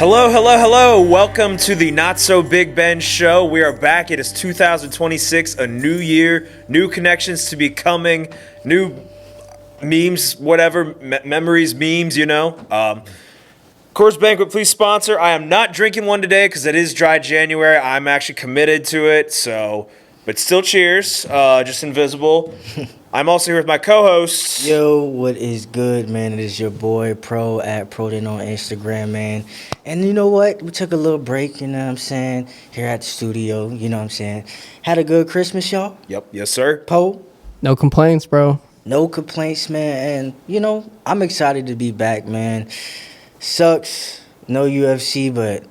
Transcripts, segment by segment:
Hello, hello, hello. Welcome to the Not So Big Ben show. We are back. It is 2026, a new year, new connections to be coming, new memes, whatever, memories, memes, you know. Coors Banquet, please sponsor. I am not drinking one today because it is dry January. I'm actually committed to it, but still cheers. Just invisible. I'm also here with my co-hosts. Yo, what is good, man? It is your boy Pro at Proden on Instagram, man. And you know what? We took a little break, you know what I'm saying, here at the studio, you know what I'm saying. Had a good Christmas, y'all. Yep, yes, sir. Poe? No complaints, bro. No complaints, man. And, you know, I'm excited to be back, man. Sucks, no UFC, but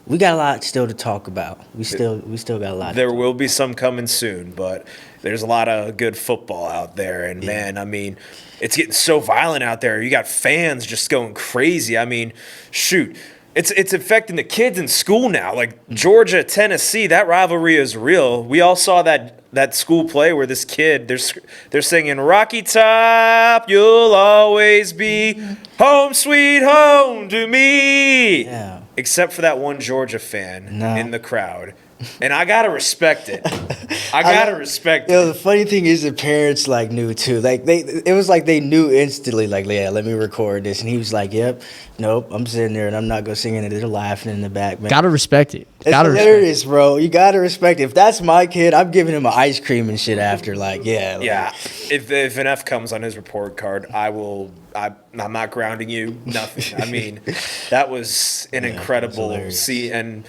we got a lot still to talk about. We still got a lot. There will be some coming soon, but there's a lot of good football out there. And, man, I mean, it's getting so violent out there. You got fans just going crazy. I mean, shoot. It's affecting the kids in school now. Like Georgia, Tennessee, that rivalry is real. We all saw that school play where this kid, they're singing Rocky Top, you'll always be home sweet home to me. Yeah. Except for that one Georgia fan in the crowd. And I gotta respect it. I gotta respect Yo, it. the funny thing is the parents like knew too. Like it was like they knew instantly. Like, yeah, let me record this, and he was like, "Yep, nope, I'm sitting there and I'm not gonna sing it." They're laughing in the back, man. Gotta respect it. It's Gotta hilarious, bro. You gotta respect it. If that's my kid, I'm giving him an ice cream and shit after. Like, yeah, Yeah. If an F comes on his report card, I'm not grounding you. Nothing. I mean, that was an incredible and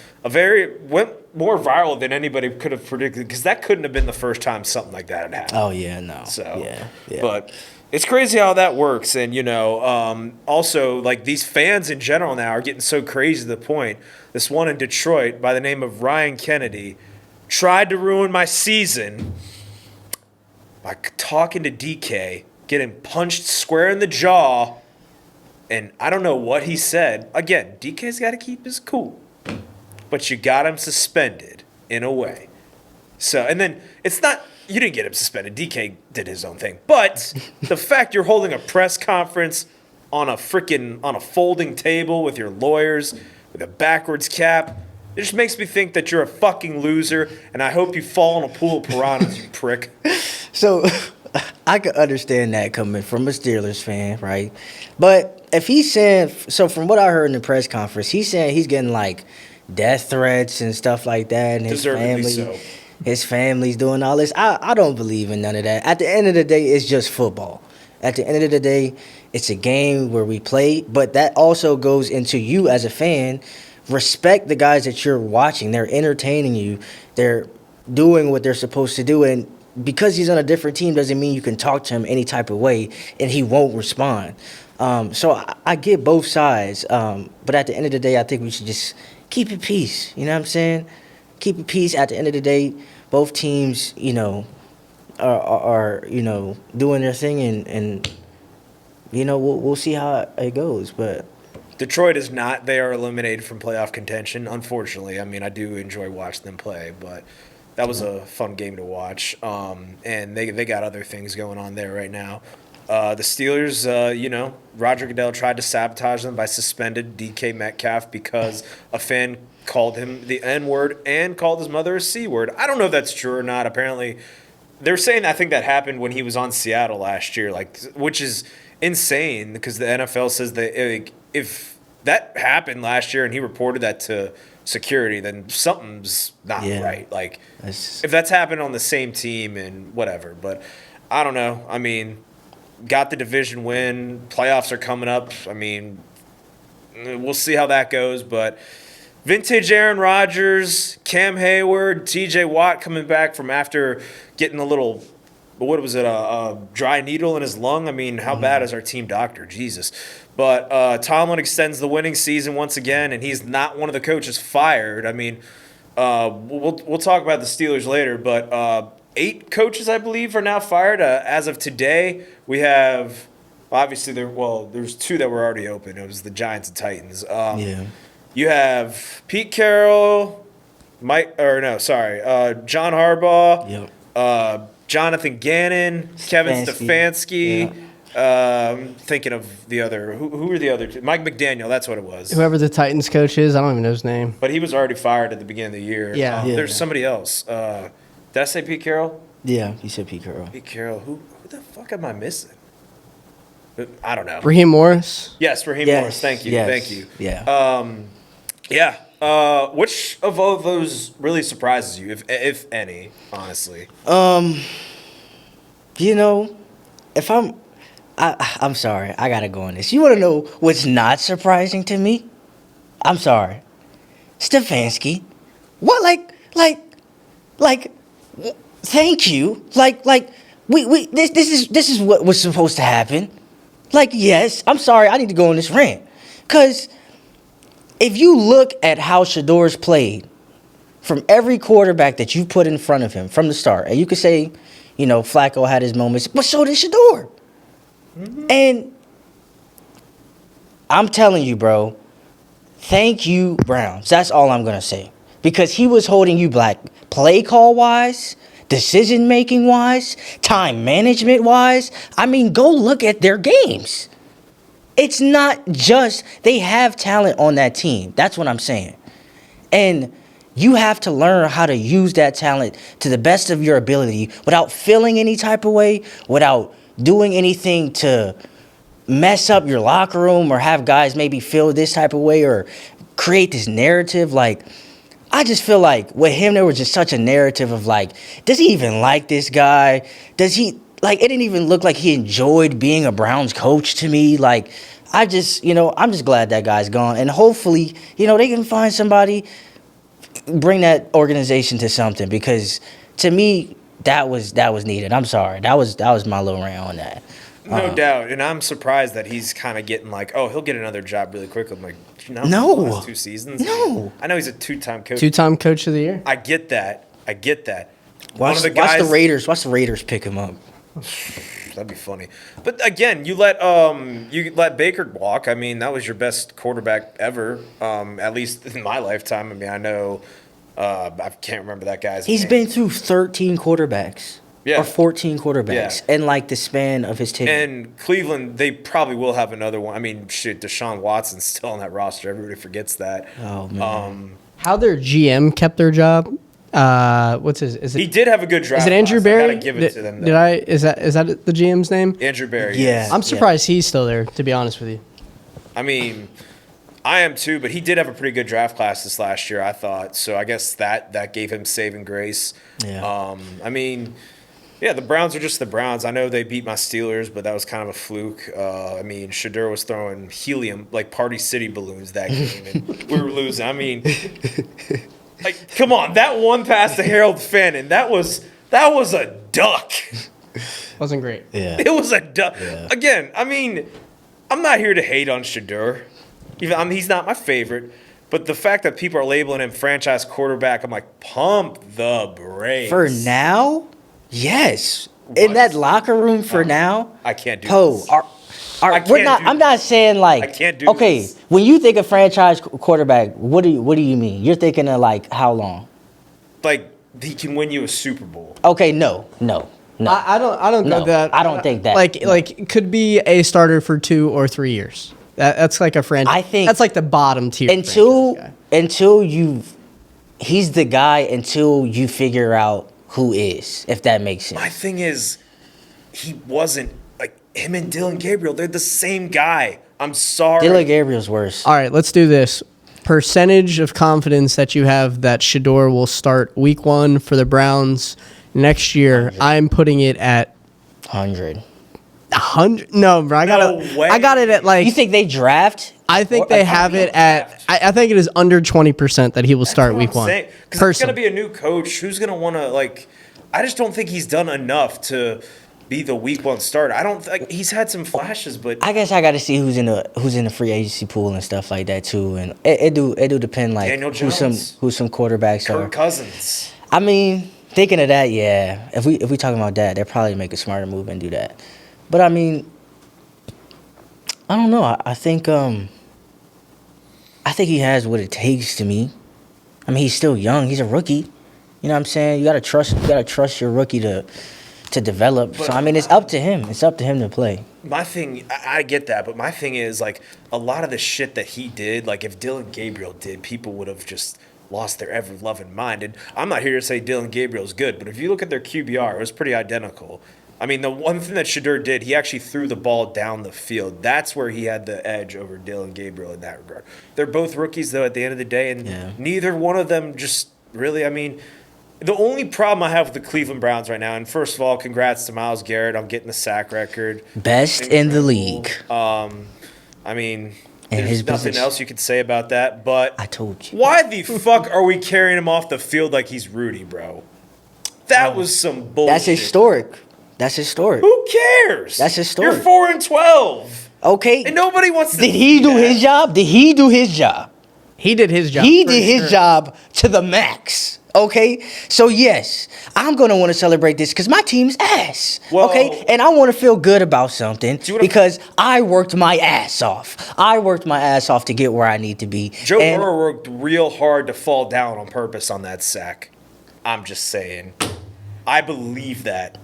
went more viral than anybody could have predicted, because that couldn't have been the first time something like that had happened. Oh yeah, no. So yeah. But it's crazy how that works. And, you know, also, like, these fans in general now are getting so crazy to the point. This one in Detroit by the name of Ryan Kennedy tried to ruin my season by talking to DK, getting punched square in the jaw, and I don't know what he said. Again, DK's got to keep his cool, but you got him suspended in a way. So, and then it's not, you didn't get him suspended. DK did his own thing. But the fact you're holding a press conference on a folding table with your lawyers with a backwards cap, it just makes me think that you're a fucking loser, and I hope you fall in a pool of piranhas, you prick. So I could understand that coming from a Steelers fan, right? But if he's saying, so from what I heard in the press conference, he's saying he's getting like death threats and stuff like that, and his family's doing all this. I don't believe in none of that. At the end of the day, it's just football. At the end of the day, it's a game where we play, but that also goes into you as a fan. Respect the guys that you're watching. They're entertaining you. They're doing what they're supposed to do, and because he's on a different team doesn't mean you can talk to him any type of way and he won't respond. So I get both sides, but at the end of the day, I think we should just keep it peace. You know what I'm saying? Keep it peace. At the end of the day, both teams, you know, are you know, doing their thing, and you know, we'll see how it goes. But Detroit is not. They are eliminated from playoff contention, unfortunately. I mean, I do enjoy watching them play, but that was a fun game to watch. And they got other things going on there right now. The Steelers, you know, Roger Goodell tried to sabotage them by suspended DK Metcalf because a fan called him the N-word and called his mother a C-word. I don't know if that's true or not. Apparently, they're saying I think that happened when he was on Seattle last year, like, which is insane because the NFL says that if that happened last year and he reported that to security, then something's not right. Like, if that's happened on the same team and whatever. But I don't know. I mean, got the division win. Playoffs are coming up. I mean, we'll see how that goes. But vintage Aaron Rodgers, Cam Hayward, T.J. Watt coming back from after getting a little, what was it, a dry needle in his lung? I mean, how bad is our team doctor? Jesus. But Tomlin extends the winning season once again, and he's not one of the coaches fired. I mean, we'll talk about the Steelers later, but 8 coaches, I believe, are now fired. As of today, we have, obviously, there's 2 that were already open. It was the Giants and Titans. You have Pete Carroll, John Harbaugh, Jonathan Gannon, Kevin Stefanski, I'm thinking of the other. Who were the other two? Mike McDaniel. That's what it was. Whoever the Titans coach is, I don't even know his name. But he was already fired at the beginning of the year. Yeah. There's somebody else. Did I say Pete Carroll? Yeah, you said Pete Carroll. Pete Carroll. Who the fuck am I missing? I don't know. Raheem Morris. Yes, Raheem Yes, Morris. Thank you. yes, Thank you. yeah. Yeah. Which of all of those really surprises you, if any, honestly? You know, if I'm sorry, I gotta go on this. You want to know what's not surprising to me? I'm sorry, Stefanski. What, like, thank you. Like, we this is what was supposed to happen. Like, yes, I'm sorry, I need to go on this rant, cause if you look at how Sheduer's played from every quarterback that you put in front of him from the start, and you could say, you know, Flacco had his moments, but so did Sheduer. Mm-hmm. And I'm telling you, bro, thank you, Browns. That's all I'm going to say. Because he was holding you back play call-wise, decision-making-wise, time management-wise. I mean, go look at their games. It's not just they have talent on that team. That's what I'm saying. And you have to learn how to use that talent to the best of your ability without feeling any type of way, without doing anything to mess up your locker room or have guys maybe feel this type of way or create this narrative. Like, I just feel like with him, there was just such a narrative of like, does he even like this guy? Does he, like, it didn't even look like he enjoyed being a Browns coach to me. Like, I just, you know, I'm just glad that guy's gone. And hopefully, you know, they can find somebody, bring that organization to something, because to me, that was needed. I'm sorry. That was my little rant on that. No doubt. And I'm surprised that he's kind of getting like, oh, he'll get another job really quick. I'm like, no. No. Last 2 seasons? No. I know he's a 2-time coach. 2-time coach of the year. I get that. Watch the Raiders. Watch the Raiders pick him up. That'd be funny. But again, you let Baker walk. I mean, that was your best quarterback ever, at least in my lifetime. I mean, I know I can't remember that guy's He's name. been through 13 quarterbacks. Yeah. Or 14 quarterbacks in like the span of his tenure. And Cleveland, they probably will have another one. I mean, shit, Deshaun Watson's still on that roster. Everybody forgets that. Oh, man. How their GM kept their job? What's his? Is it? He did have a good draft. Is it Andrew class. Berry? I gotta give it to them. Did I? Is that the GM's name? Andrew Berry. Yeah. I'm surprised he's still there. To be honest with you. I mean, I am too, but he did have a pretty good draft class this last year, I thought. So I guess that gave him saving grace. Yeah. I mean, yeah, the Browns are just the Browns. I know they beat my Steelers, but that was kind of a fluke. I mean, Sheduer was throwing helium, like Party City balloons that game, and we were losing. I mean, like, come on, that one pass to Harold Fannin, that was a duck. Wasn't great. Yeah. It was a duck. Yeah. Again, I mean, I'm not here to hate on Sheduer. He's not my favorite. But the fact that people are labeling him franchise quarterback, I'm like, pump the brakes. For now, yes. What? In that locker room for now. I can't do Poe, this. I'm not saying like. I can't do okay, this. when you think of franchise quarterback, what do you mean? You're thinking of like how long? Like, he can win you a Super Bowl. Okay, no. I don't No, know that. I don't think that. Like it could be a starter for 2 or 3 years. That's like a franchise. I think that's like the bottom tier. until he's the guy until you figure out who is, if that makes sense. My thing is, he wasn't, like, him and Dylan Gabriel, they're the same guy. I'm sorry. Dylan Gabriel's worse. All right, let's do this. Percentage of confidence that you have that Sheduer will start week 1 for the Browns next year. 100. I'm putting it at 100. 100. No, bro. I got it at like. You think they draft? I think they have it at. I think it is under 20% that he will start week 1. Because it's going to be a new coach. Who's going to want to, like, I just don't think he's done enough to be the week 1 starter. I don't think he's had some flashes, but I guess I got to see who's in the free agency pool and stuff like that too. And it do depend like Daniel who some quarterbacks are. Kirk Cousins. I mean, thinking of that, yeah. If we talking about that, they'll probably make a smarter move and do that. But I mean, I don't know. I think he has what it takes to me. I mean, he's still young. He's a rookie. You know what I'm saying? You gotta trust your rookie to to develop. But So I mean, it's up to him. It's up to him to play. my thing, I get that, but my thing is like a lot of the shit that he did. Like if Dylan Gabriel did, people would have just lost their ever loving mind. And I'm not here to say Dylan Gabriel's good, but if you look at their QBR, it was pretty identical. I mean, the one thing that Sheduer did, he actually threw the ball down the field. That's where he had the edge over Dylan Gabriel in that regard. They're both rookies, though, at the end of the day, and neither one of them just really, I mean, the only problem I have with the Cleveland Browns right now, and first of all, congrats to Myles Garrett on getting the sack record. Best in the league. I mean, And there's his nothing position. else you could say about that, but I told you. why the fuck are we carrying him off the field like he's Rudy, bro? That was some bullshit. That's historic. That's historic. Who cares? That's historic. You're 4-12. Okay. And nobody wants to Did he see do that. his job? Did he do his job? He did his job. He for did his sure. job to the max. Okay, so yes, I'm gonna want to celebrate this because my team's ass. Well- okay, and I want to feel good about something you wanna- because I worked my ass off. I worked my ass off to get where I need to be. Joe And Burrow worked real hard to fall down on purpose on that sack. I'm just saying. I believe that.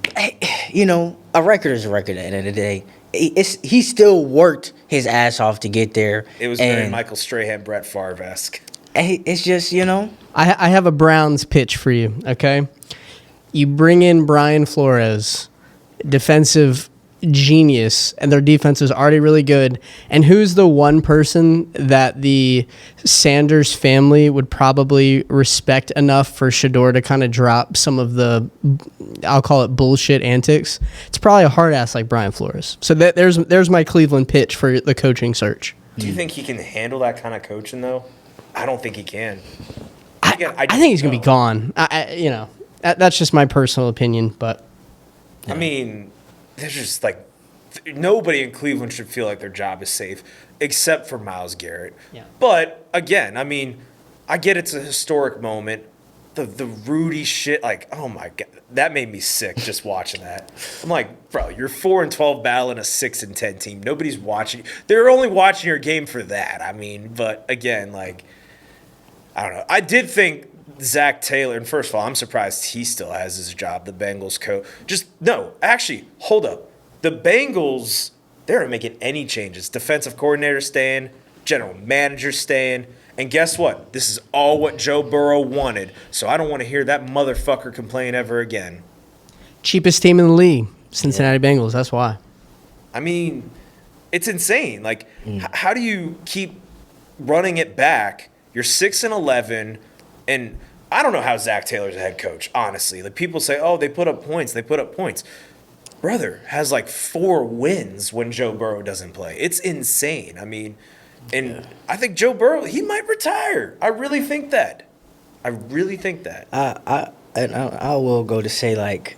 you know, a record is a record at the end of the day. He still worked his ass off to get there. It was very and Michael Strahan, Brett Favre-esque. it's just, you know, I have a Browns pitch for you, okay? You bring in Brian Flores, defensive genius, and their defense is already really good. And who's the one person that the Sanders family would probably respect enough for Sheduer to kind of drop some of the, I'll call it bullshit antics? It's probably a hard ass like Brian Flores. So there's my Cleveland pitch for the coaching search. Do you think he can handle that kind of coaching, though? I don't think he can. I think he's gonna be gone. You know, that's just my personal opinion, but I mean, there's just like nobody in Cleveland should feel like their job is safe, except for Myles Garrett. Yeah. But again, I mean, I get it's a historic moment. The Rudy shit, like, oh my god, that made me sick just watching that. I'm like, bro, you're 4-12 battling a 6-10 team. Nobody's watching. They're only watching your game for that. I mean, but again, like, I don't know. I did think Zach Taylor, and first of all, I'm surprised he still has his job, the Bengals coach. Actually, hold up. The Bengals, they're not making any changes. Defensive coordinator staying, general manager staying, and guess what? This is all what Joe Burrow wanted, so I don't want to hear that motherfucker complain ever again. cheapest team in the league, Cincinnati Bengals. That's why. I mean, it's insane. Like, how do you keep running it back? You're 6-11, and I don't know how Zach Taylor's a head coach, honestly. Like, people say, oh, they put up points. Brother has like 4 wins when Joe Burrow doesn't play. It's insane. I mean, and I think Joe Burrow, he might retire. I really think that. I will go to say, like,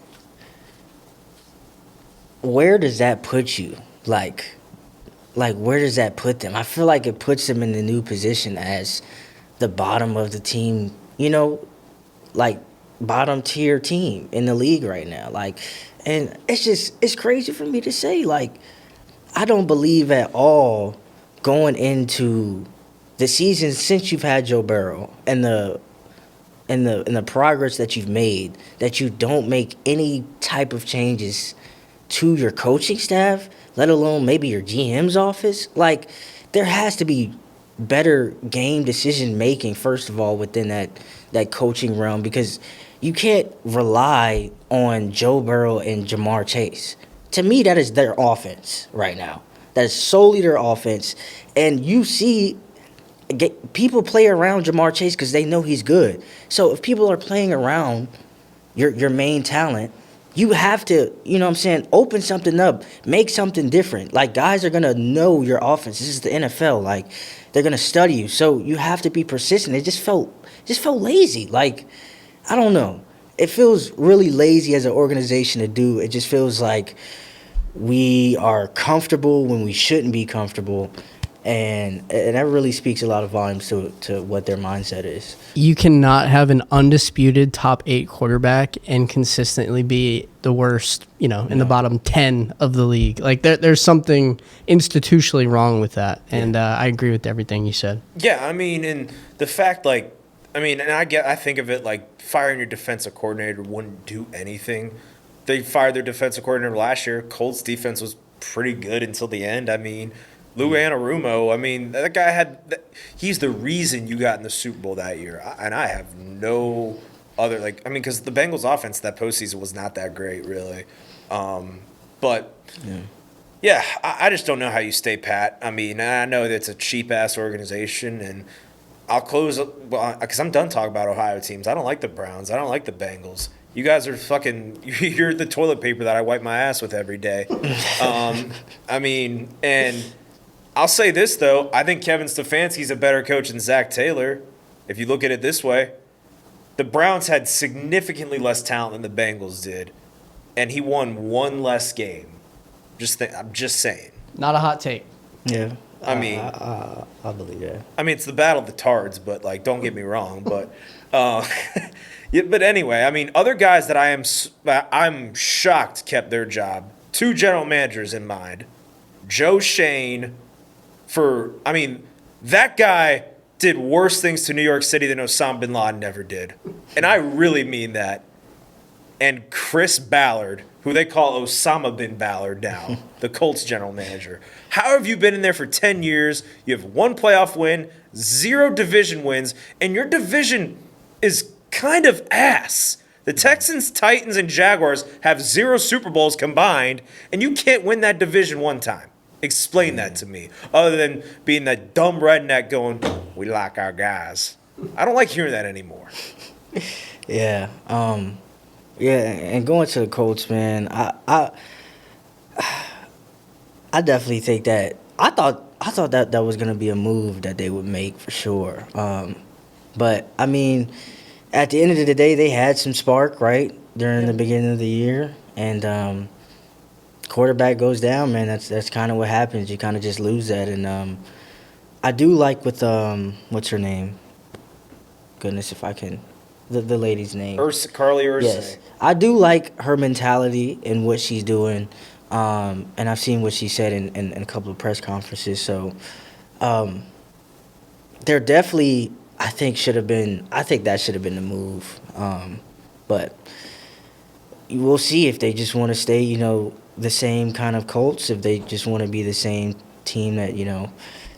where does that put you? Like where does that put them? I feel like it puts them in the new position as the bottom of the team, you know, like bottom tier team in the league right now. Like, and it's crazy for me to say, like, I don't believe at all going into the season since you've had Joe Burrow and the progress that you've made, that you don't make any type of changes to your coaching staff, let alone maybe your GM's office. Like, there has to be better game decision making, first of all, within that coaching realm, because you can't rely on Joe Burrow and Jamar Chase. To me, that is their offense right now. That is solely their offense. And you see people play around Jamar Chase because they know he's good. So if people are playing around your main talent, you have to, you know what I'm saying, open something up, make something different. Like, guys are going to know your offense. This is the NFL. Like, they're going to study you. So you have to be persistent. It just felt lazy. Like, I don't know. It feels really lazy as an organization to do. It just feels like we are comfortable when we shouldn't be comfortable. And that really speaks a lot of volumes to what their mindset is. You cannot have an undisputed top 8 quarterback and consistently be the worst, you know, in the bottom 10 of the league. Like, there's something institutionally wrong with that. And I agree with everything you said. Yeah, I mean, and the fact, like, I mean, and I think of it like firing your defensive coordinator wouldn't do anything. they fired their defensive coordinator last year. Colts defense was pretty good until the end. I mean, Lou Anarumo, I mean, that guy he's the reason you got in the Super Bowl that year. And I have no other, because the Bengals offense that postseason was not that great, really. But, yeah, I just don't know how you stay pat. I mean, I know that it's a cheap-ass organization, and I'll close because I'm done talking about Ohio teams. I don't like the Browns. I don't like the Bengals. You guys are you're the toilet paper that I wipe my ass with every day. I mean, and I'll say this, though. I think Kevin Stefanski's a better coach than Zach Taylor, if you look at it this way. The Browns had significantly less talent than the Bengals did, and he won one less game. I'm just saying. Not a hot take. Yeah. I mean, I believe that. I mean, it's the battle of the tards, but don't get me wrong. But, yeah, but anyway, I mean, other guys that I'm shocked kept their job. 2 general managers in mind, Joe Shane. That guy did worse things to New York City than Osama bin Laden ever did, and I really mean that. And Chris Ballard, who they call Osama bin Ballard now, the Colts general manager. How have you been in there for 10 years? You have 1 playoff win, 0 division wins, and your division is kind of ass. The Texans, Titans, and Jaguars have 0 Super Bowls combined, and you can't win that division one time. Explain that to me, other than being that dumb redneck going, we like our guys. I don't like hearing that anymore. Yeah. Yeah, and going to the Colts, man, I definitely think that I thought that was gonna be a move that they would make for sure. But I mean, at the end of the day, they had some spark right during the beginning of the year, and quarterback goes down, man. That's kind of what happens. You kind of just lose that, and I do like with what's her name? Goodness, if I can. The lady's name. Carly Ursay. Yes. I do like her mentality and what she's doing. And I've seen what she said in a couple of press conferences. So there definitely, I think that should have been the move. But we'll see if they just want to stay, the same kind of Colts, if they just want to be the same team that,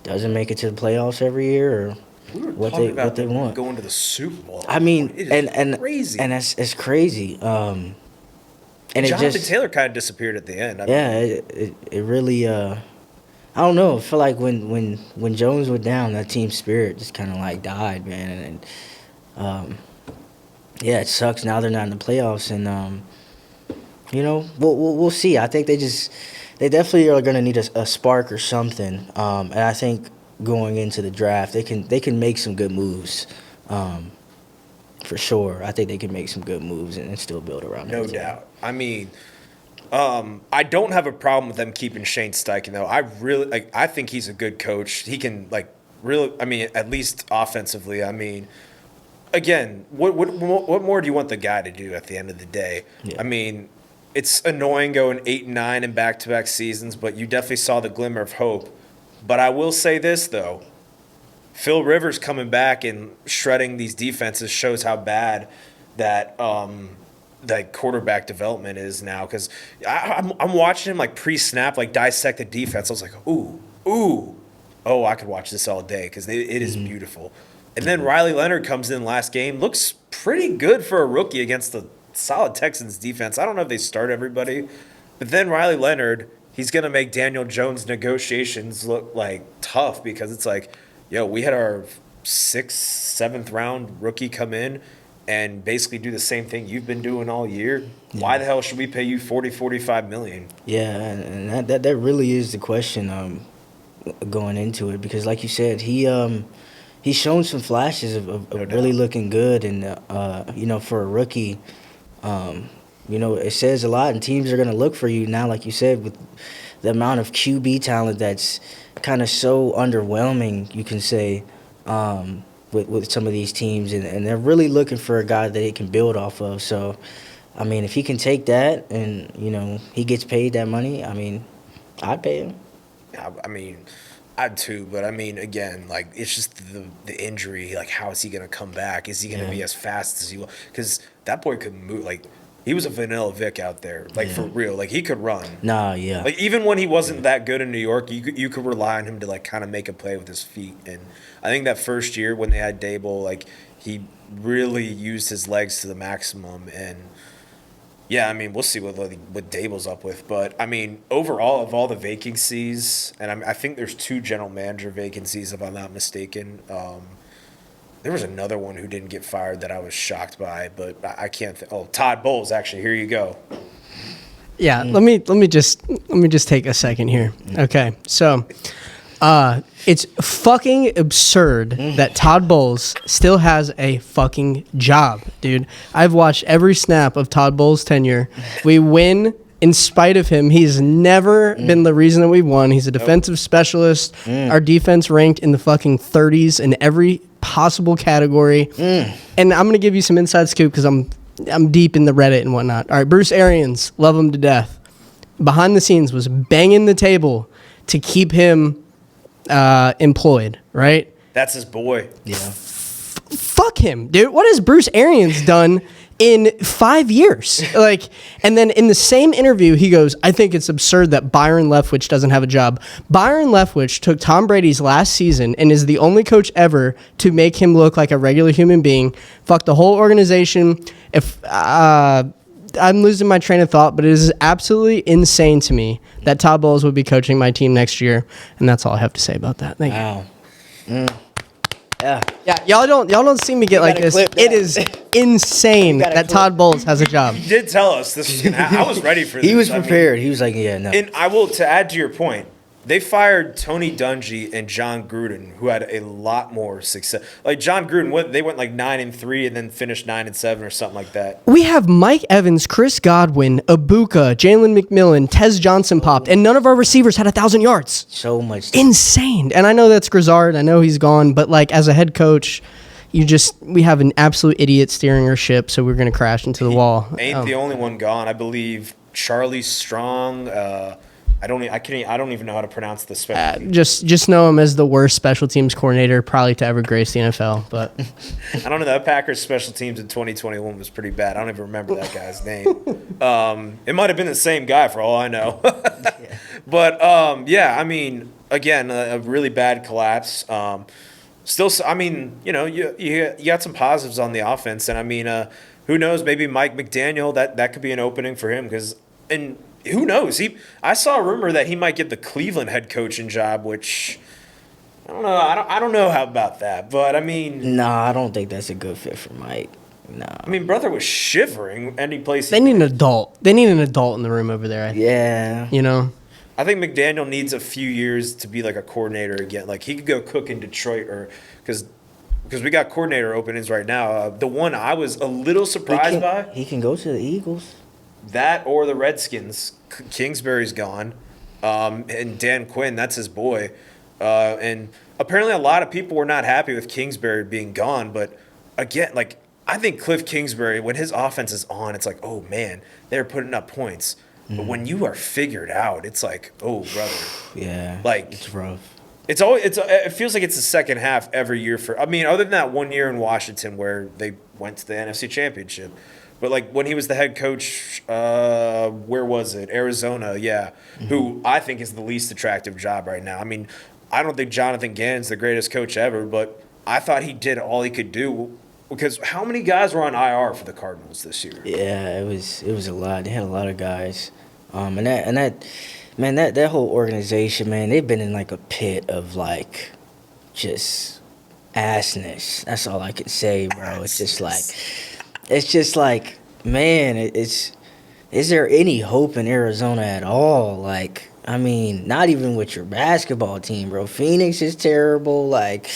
doesn't make it to the playoffs every year, or what they want. Going to the Super Bowl. I mean, and crazy. And it's crazy. And Jonathan Taylor kind of disappeared at the end. It really. I don't know. I feel like when Jones went down, that team spirit just kind of died, man. And yeah, it sucks. Now they're not in the playoffs, and we'll see. I think they definitely are going to need a spark or something. And I think going into the draft, they can make some good moves, for sure. I think they can make some good moves and still build around. No doubt. I mean, I don't have a problem with them keeping Shane Steichen though. I think he's a good coach. He can really. I mean, at least offensively. I mean, again, what more do you want the guy to do at the end of the day? Yeah. I mean, it's annoying going 8-9 in back-to-back seasons, but you definitely saw the glimmer of hope. But I will say this, though. Phil Rivers coming back and shredding these defenses shows how bad that quarterback development is now. Because I'm watching him pre-snap, dissect the defense. I was like, ooh, oh, I could watch this all day because it is beautiful. And then Riley Leonard comes in last game, looks pretty good for a rookie against the solid Texans defense. I don't know if they start everybody, but then Riley Leonard, he's going to make Daniel Jones' negotiations look tough because it's we had our 6th, 7th round rookie come in and basically do the same thing you've been doing all year. Yeah. Why the hell should we pay you $45 million? Yeah, and that really is the question going into it because, like you said, he's shown some flashes of really looking good, and for a rookie, it says a lot, and teams are going to look for you now, like you said, with the amount of QB talent that's kind of so underwhelming, you can say, with some of these teams, and they're really looking for a guy that they can build off of. So, I mean, if he can take that and, he gets paid that money, I mean, I'd pay him. I mean, I'd too, but I mean, again, it's just the injury. How is he going to come back? Is he going to be as fast as he will? Because that boy could move. he was a vanilla Vic out there, like for real. Like he could run. Nah, yeah. Like even when he wasn't that good in New York, you could rely on him to like kind of make a play with his feet. And I think that first year when they had Dable, like he really used his legs to the maximum. And yeah, I mean we'll see what Dable's up with, but I mean overall of all the vacancies, and I think there's 2 general manager vacancies if I'm not mistaken. There was another one who didn't get fired that I was shocked by, but I can't think. Oh, Todd Bowles, actually. Here you go. Yeah, let me just take a second here. Okay, so it's fucking absurd that Todd Bowles still has a fucking job, dude. I've watched every snap of Todd Bowles' tenure. We win in spite of him. He's never been the reason that we won. He's a defensive specialist. Our defense ranked in the fucking 30s in every possible category. And I'm gonna give you some inside scoop because I'm deep in the Reddit and whatnot. All right, Bruce Arians, love him to death. Behind the scenes was banging the table to keep him employed, right? That's his boy. Yeah. Fuck him, dude. What has Bruce Arians done in 5 years? Like, and then in the same interview, he goes, I think it's absurd that Byron Leftwich doesn't have a job. Byron Leftwich took Tom Brady's last season and is the only coach ever to make him look like a regular human being. Fuck the whole organization. If I'm losing my train of thought, but it is absolutely insane to me that Todd Bowles would be coaching my team next year. And that's all I have to say about that. Thank you. Yeah. Yeah, y'all don't see me get like this. It is insane that Todd Bowles has a job. He did tell us this was gonna happen. I was ready for this. He was I mean, prepared. He was like, yeah, no. and I will, to add to your point, they fired Tony Dungy and John Gruden, who had a lot more success. Like John Gruden, they went like 9-3 and then finished 9-7 or something like that. We have Mike Evans, Chris Godwin, Ibuka, Jalen McMillan, Tez Johnson popped, and none of our receivers had 1,000 yards. So much. Insane. And I know that's Grizzard. I know he's gone, but like as a head coach, we have an absolute idiot steering our ship, so we're gonna crash into the wall. Ain't the only one gone. I believe Charlie Strong. I don't even know how to pronounce the special. Just know him as the worst special teams coordinator probably to ever grace the NFL. But I don't know. That Packers special teams in 2021 was pretty bad. I don't even remember that guy's name. It might have been the same guy for all I know. But yeah, I mean, again, a really bad collapse. Still, I mean, you got some positives on the offense, and I mean, who knows? Maybe Mike McDaniel, that could be an opening for him because who knows? I saw a rumor that he might get the Cleveland head coaching job, which I don't know. I don't know how about that, but I mean, Nah, I don't think that's a good fit for Mike. Nah. I mean, brother was shivering any place. they need an adult. They need an adult in the room over there. Yeah. I think McDaniel needs a few years to be like a coordinator again. Like he could go cook in Detroit, or because we got coordinator openings right now. The one I was a little surprised by. He can go to the Eagles. That or the Redskins. Kingsbury's gone. And Dan Quinn, that's his boy. And apparently a lot of people were not happy with Kingsbury being gone. But again, like I think Cliff Kingsbury, when his offense is on, it's like, oh man, they're putting up points. But when you are figured out, it's like, oh brother. Yeah. Like it's rough. It feels like it's the second half every year other than that 1 year in Washington where they went to the NFC Championship. But like when he was the head coach, where was it? Arizona, yeah. Who I think is the least attractive job right now. I mean, I don't think Jonathan Gannon's the greatest coach ever, but I thought he did all he could do. Because how many guys were on IR for the Cardinals this year? Yeah, it was a lot. They had a lot of guys, and that whole organization, man, they've been in like a pit of like just assness. That's all I can say, bro. It's just like, man, is there any hope in Arizona at all? Like, I mean, not even with your basketball team, bro. Phoenix is terrible. Like,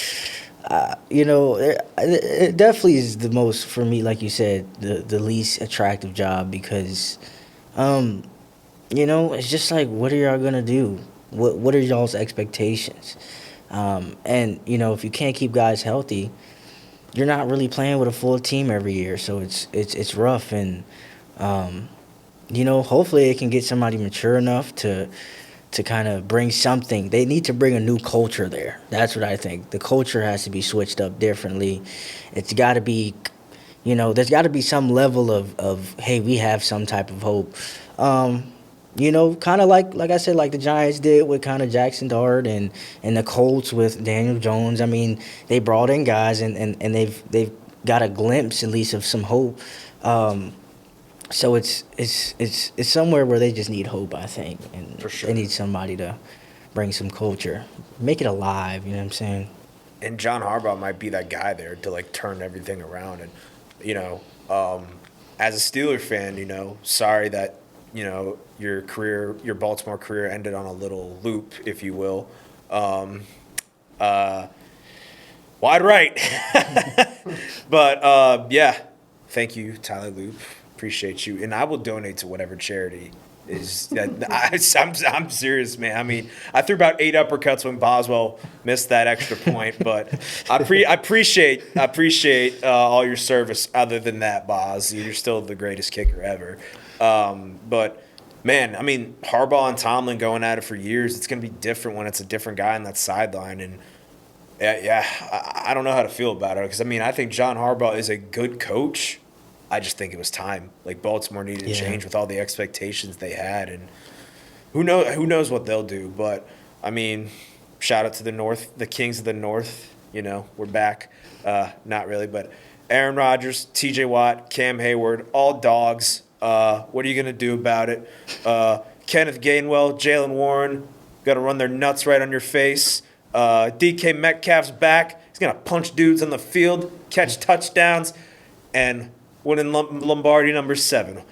it definitely is the most, for me, like you said, the least attractive job because, it's just like, what are y'all going to do? What are y'all's expectations? And, if you can't keep guys healthy, you're not really playing with a full team every year, so it's rough. And hopefully they can get somebody mature enough to kind of bring something. They need to bring a new culture there. That's what I think. The culture has to be switched up differently. It's got to be, there's got to be some level of hey, we have some type of hope. Kind of like I said, like the Giants did with kind of Jackson Dart and the Colts with Daniel Jones. I mean, they brought in guys and they've got a glimpse at least of some hope. So it's somewhere where they just need hope, I think, and For sure. they need somebody to bring some culture, make it alive. You know what I'm saying? And John Harbaugh might be that guy there to like turn everything around. And as a Steeler fan, sorry that your Baltimore career ended on a little loop, if you will. Wide right. But yeah, thank you, Tyler Loop. Appreciate you, and I will donate to whatever charity is that. I'm serious, man. I mean, I threw about 8 uppercuts when Boswell missed that extra point, but I appreciate all your service. Other than that, Boz, you're still the greatest kicker ever. But man, I mean, Harbaugh and Tomlin going at it for years. It's going to be different when it's a different guy on that sideline, and I don't know how to feel about it because I mean, I think John Harbaugh is a good coach. I just think it was time. Like Baltimore needed to change with all the expectations they had, and who knows what they'll do. But I mean, shout out to the North, the Kings of the North. We're back. Not really, but Aaron Rodgers, T.J. Watt, Cam Hayward, all dogs. What are you gonna do about it? Kenneth Gainwell, Jalen Warren, got to run their nuts right on your face. DK Metcalf's back. He's gonna punch dudes on the field, catch touchdowns, and winning Lombardi number 7.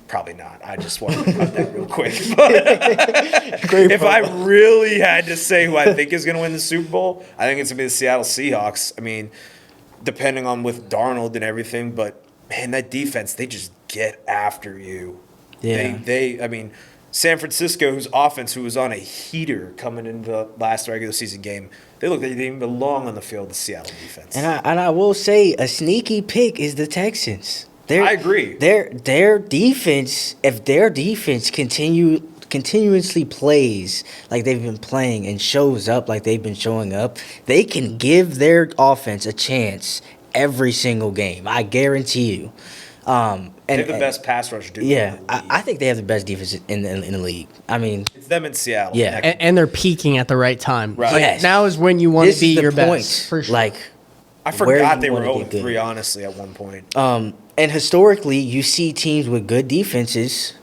Probably not. I just wanted to cut that real quick. But if I really had to say who I think is going to win the Super Bowl, I think it's going to be the Seattle Seahawks. I mean, depending on with Darnold and everything, but man, that defense, they just get after you. Yeah. I mean, San Francisco, whose offense, who was on a heater coming into the last regular season game, they looked like they didn't even belong on the field, the Seattle defense. And I will say a sneaky pick is the Texans. I agree. Their defense, if their defense continuously plays like they've been playing and shows up like they've been showing up, they can give their offense a chance every single game. I guarantee you. They have the best pass rush duo. Yeah, I think they have the best defense in the league. I mean, it's them in Seattle. Yeah, and they're peaking at the right time. Right. Like, Yes. now is when you want this to be is the your point. best. For sure. Like, I where forgot you they were wanna get 0-3, good. honestly, at one point. And historically, you see teams with good defenses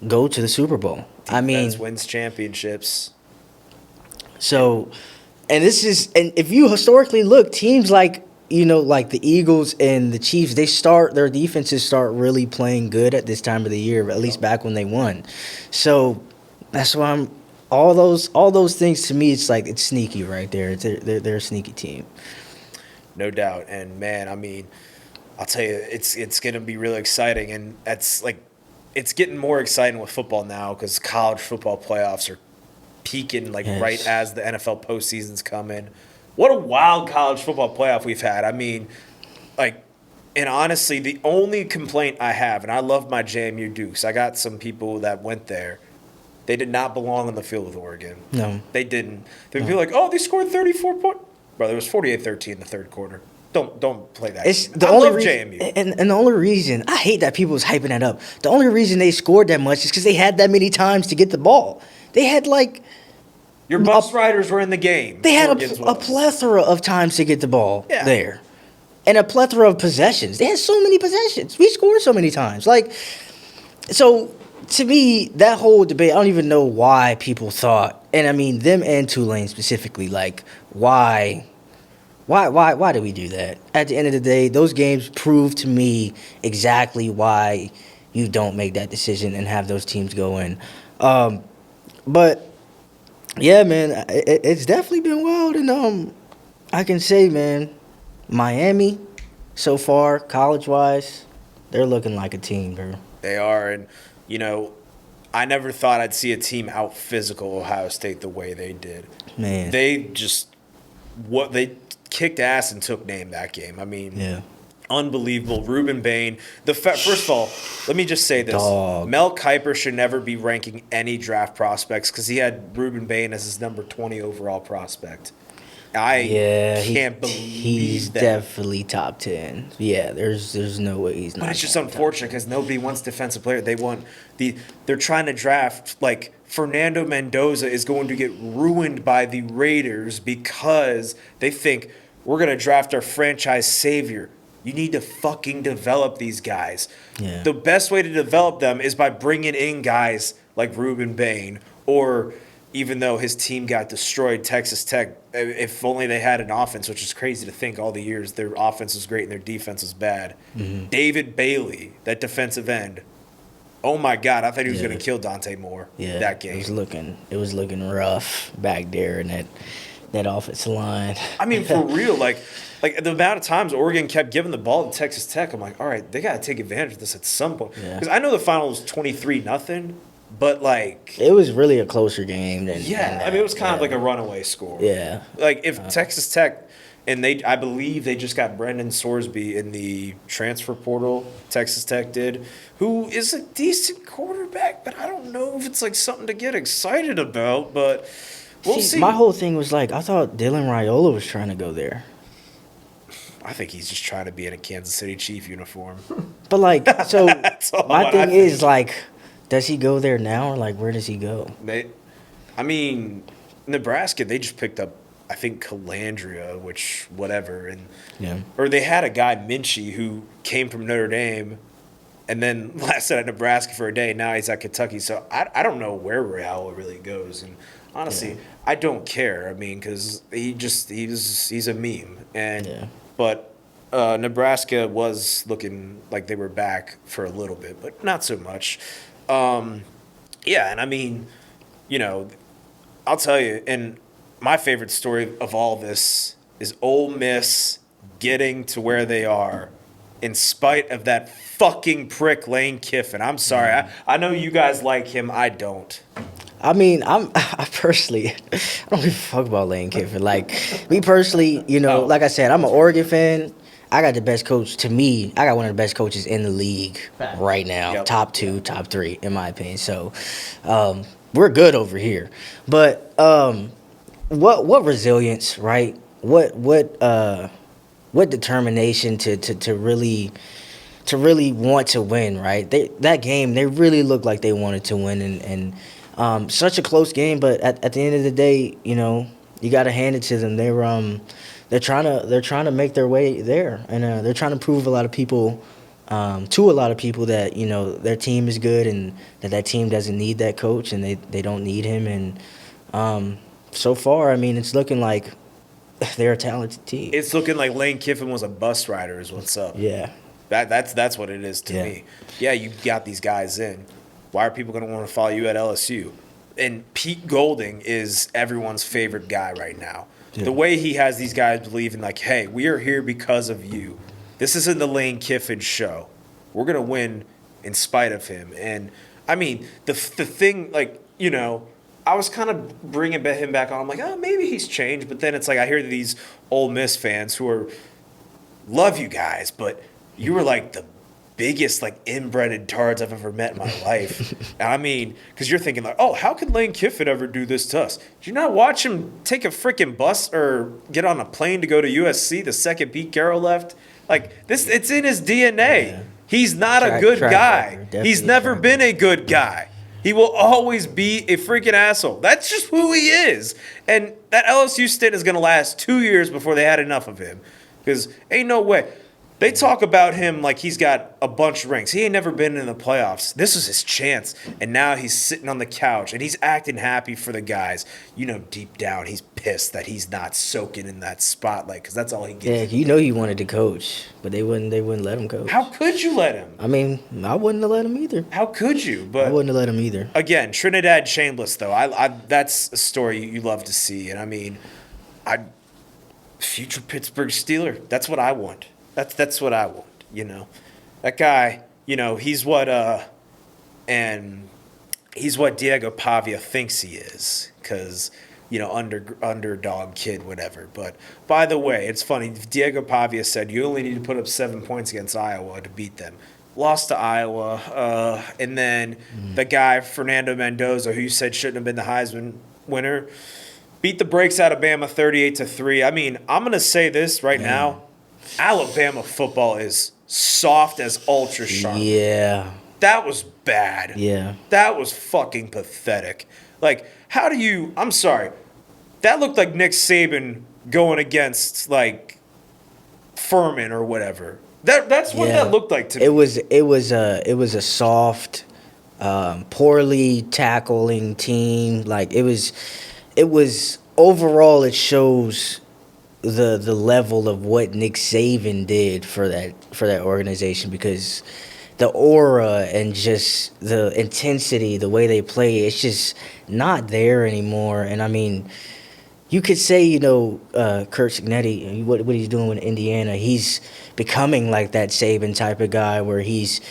go to the Super Bowl. I mean, Defense wins championships. so, and if you historically look, teams like the Eagles and the Chiefs, their defenses start really playing good at this time of the year, at least back when they won. So that's why all those things to me, it's like it's sneaky right there. They're a sneaky team. No doubt. And man, I mean, I'll tell you, it's going to be really exciting, and that's like it's getting more exciting with football now because college football playoffs are peaking right as the NFL postseason's coming. What a wild college football playoff we've had. I mean, and honestly, the only complaint I have, and I love my JMU Dukes. I got some people that went there. They did not belong on the field with Oregon. No. They didn't. They'd be like, oh, they scored 34 points. Brother, it was 48-13 in the third quarter. Don't play that. It's game. the I only love reason, JMU. and the only reason I hate that people is hyping that up. The only reason they scored that much is because they had that many times to get the ball. They had Your bus riders were in the game. They had Oregon's a was. plethora of times to get the ball Yeah. and a plethora of possessions. They had so many possessions. We scored so many times. So to me, that whole debate, I don't even know why people thought, and I mean them and Tulane specifically, why do we do that? At the end of the day, those games prove to me exactly why you don't make that decision and have those teams go in. But yeah, man, it's definitely been wild, and I can say, man, Miami so far, college-wise, they're looking like a team, bro. They are, and I never thought I'd see a team out physical Ohio State the way they did. Man, They kicked ass and took name that game. I mean, yeah. Unbelievable. Ruben Bain. First of all, let me just say this. Dog. Mel Kiper should never be ranking any draft prospects because he had Ruben Bain as his number 20 overall prospect. Yeah, can't he's believe that. definitely top 10. Yeah, there's no way he's not. But it's just gonna be top unfortunate because nobody wants defensive player. They want they're trying to draft like Fernando Mendoza is going to get ruined by the Raiders because they think we're going to draft our franchise savior. You need to fucking develop these guys. Yeah. The best way to develop them is by bringing in guys like Ruben Bain, or even though his team got destroyed, Texas Tech, if only they had an offense, which is crazy to think all the years their offense was great and their defense was bad. David Bailey, that defensive end. Oh my God, I thought he was Yeah. going to kill Dante Moore Yeah, that game. It was looking rough back there in that offensive line. I mean, for real, like the amount of times Oregon kept giving the ball to Texas Tech, I'm like, all right, they got to take advantage of this at some point. Yeah. Because I know the final was 23-0, but like, It was really a closer game than yeah, I mean, it was kind of like a runaway score. Yeah. Like if Texas Tech, and I believe they just got Brendan Sorsby in the transfer portal. Texas Tech did, who is a decent quarterback, but I don't know if it's like something to get excited about. But we'll see. My whole thing was like, I thought Dylan Raiola was trying to go there. I think he's just trying to be in a Kansas City Chief uniform. But like, so all my what thing I think. is like, does he go there now or like where does he go? I mean, Nebraska, they just picked up, I think, Calandria, which whatever, and Yeah. or they had a guy Minchie who came from Notre Dame, and then lasted at Nebraska for a day. Now he's at Kentucky, so I don't know where Raiola really goes, and honestly, I don't care. I mean, because he's a meme, and Yeah. but Nebraska was looking like they were back for a little bit, but not so much. Yeah, and I mean, you know, I'll tell you, and my favorite story of all this is Ole Miss getting to where they are in spite of that fucking prick Lane Kiffin. I'm sorry. I know you guys like him. I don't. I mean, I personally, I don't give a fuck about Lane Kiffin. Like, me personally, you know, Oh. like I said, I'm an Oregon fan. I got the best coach. To me, I got one of the best coaches in the league right now. Yep. Top 2, top 3, in my opinion. So, we're good over here. But what resilience, right? What determination to really want to win, right? That game, they really looked like they wanted to win, and such a close game. But at the end of the day, you know, you got to hand it to them. They're trying to make their way there, and they're trying to prove to a lot of people that, you know, their team is good and that team doesn't need that coach and they don't need him. And so far, I mean, it's looking like they're a talented team. It's looking like Lane Kiffin was a bus rider is what's up. Yeah. That's what it is to Yeah. me. Yeah, you got these guys in. Why are people going to want to follow you at LSU? And Pete Golding is everyone's favorite guy right now. Yeah. The way he has these guys believing, like, hey, we are here because of you. This isn't the Lane Kiffin show. We're going to win in spite of him. And, I mean, the thing, like, you know, I was kind of bringing him back on. I'm like, oh, maybe he's changed. But then it's like I hear these Ole Miss fans who love you guys, but you were like the biggest like inbred tards I've ever met in my life. And I mean, because you're thinking like, oh, how could Lane Kiffin ever do this to us? Did you not watch him take a freaking bus or get on a plane to go to USC the second Pete Carroll left? Like this, it's in his DNA. Yeah. He's not a good Track guy. record, definitely He's never track been a good guy. He will always be a freaking asshole. That's just who he is. And that LSU stint is going to last 2 years before they had enough of him. Because ain't no way. They talk about him like he's got a bunch of rings. He ain't never been in the playoffs. This was his chance. And now he's sitting on the couch and he's acting happy for the guys. You know, deep down, he's pissed that he's not soaking in that spotlight because that's all he Yeah, gets. you know he wanted to coach, but they wouldn't let him coach. How could you let him? I mean, I wouldn't have let him either. How could you? I But wouldn't have let him either. again, Trinidad Shameless, though, I that's a story you love to see. And I mean, future Pittsburgh Steeler. That's what I want. That's what I want. You know, that guy. You know, he's what Diego Pavia thinks he is, because you know, underdog kid, whatever. But by the way, it's funny. Diego Pavia said you only need to put up 7 points against Iowa to beat them. Lost to Iowa, and then the guy Fernando Mendoza, who you said shouldn't have been the Heisman winner, beat the brakes out of Bama 38-3. I mean, I'm gonna say this right now: Alabama football is soft as ultra sharp. Yeah. That was bad. Yeah. That was fucking pathetic. Like, how do you? I'm sorry. That looked like Nick Saban going against like Furman or whatever. That's what that looked like to me. It was a soft, poorly tackling team. Like it was overall. It shows the level of what Nick Saban did for that organization, because the aura and just the intensity, the way they play, it's just not there anymore. And I mean, you could say, Kurt Signetti, what he's doing with Indiana, he's becoming like that Saban type of guy where he's,